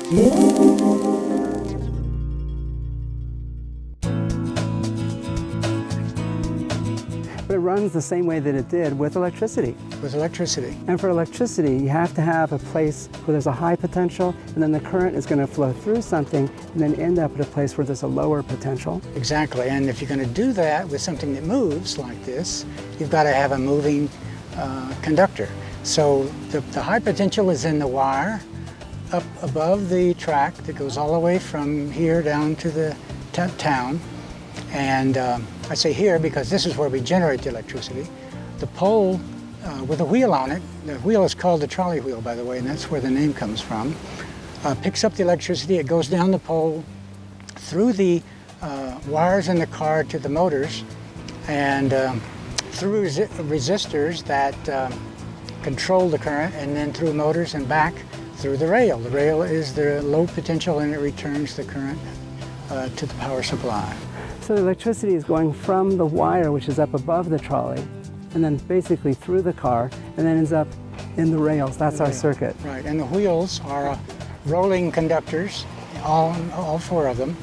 But it runs the same way that it did with electricity. With electricity. And for electricity, you have to have a place where there's a high potential, and then the current is going to flow through something, and then end up at a place where there's a lower potential. Exactly, and if you're going to do that with something that moves like this, you've got to have a moving conductor. So the high potential is in the wire up above the track that goes all the way from here down to the town. And I say here because this is where we generate the electricity. The pole with a wheel on it, the wheel is called the trolley wheel, by the way, and that's where the name comes from, picks up the electricity. It goes down the pole through the wires in the car to the motors, and through resistors that control the current, and then through motors and back through the rail. The rail is the low potential, and it returns the current to the power supply. So the electricity is going from the wire, which is up above the trolley, and then basically through the car, and then ends up in the rails. That's our circuit. Right, and the wheels are rolling conductors, all four of them,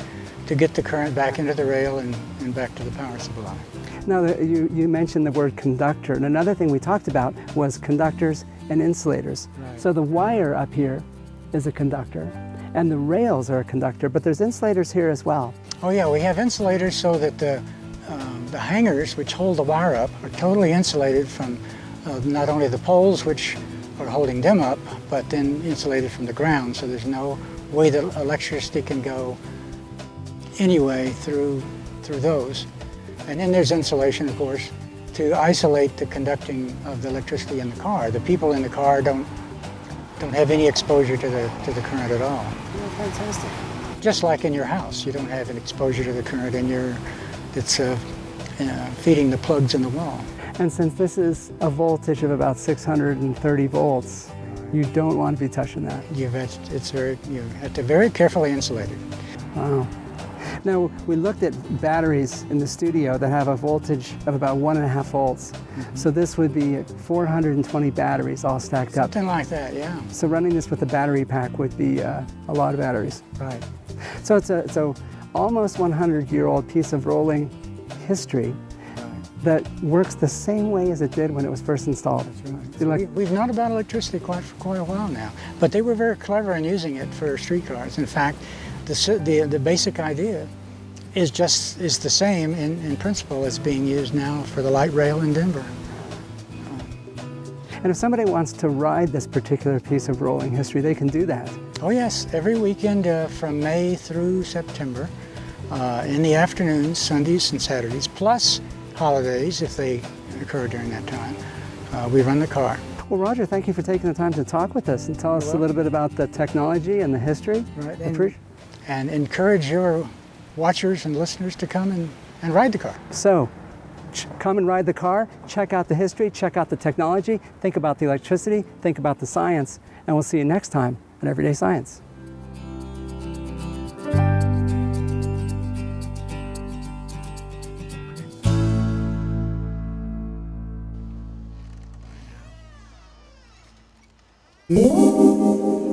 to get the current back into the rail and back to the power supply. Now, you mentioned the word conductor, and another thing we talked about was conductors and insulators. Right. So the wire up here is a conductor, and the rails are a conductor, but there's insulators here as well. Oh yeah, we have insulators so that the hangers which hold the wire up are totally insulated from not only the poles which are holding them up, but then insulated from the ground, so there's no way that electricity can go anyway through those. And then there's insulation, of course, to isolate the conducting of the electricity in the car. The people in the car don't have any exposure to the current at all. Oh, fantastic. Just like in your house, you don't have an exposure to the current that's feeding the plugs in the wall. And since this is a voltage of about 630 volts, you don't want to be touching that. You have to very carefully insulate it. Wow. Now, we looked at batteries in the studio that have a voltage of about 1.5 volts. Mm-hmm. So this would be 420 batteries all stacked up. Something like that, yeah. So running this with a battery pack would be a lot of batteries. Right. So it's a almost 100-year-old piece of rolling history that works the same way as it did when it was first installed. That's right. We've known about electricity for quite a while now, but they were very clever in using it for streetcars. In fact, the basic idea is the same in principle as being used now for the light rail in Denver. And if somebody wants to ride this particular piece of rolling history, they can do that. Oh yes, every weekend from May through September, in the afternoons, Sundays and Saturdays, plus holidays if they occur during that time, we run the car. Well, Roger, thank you for taking the time to talk with us and tell us a little bit about the technology and the history. Right, and encourage your watchers and listeners to come and ride the car. So, come and ride the car, check out the history, check out the technology, think about the electricity, think about the science, and we'll see you next time on Everyday Science. Yeah.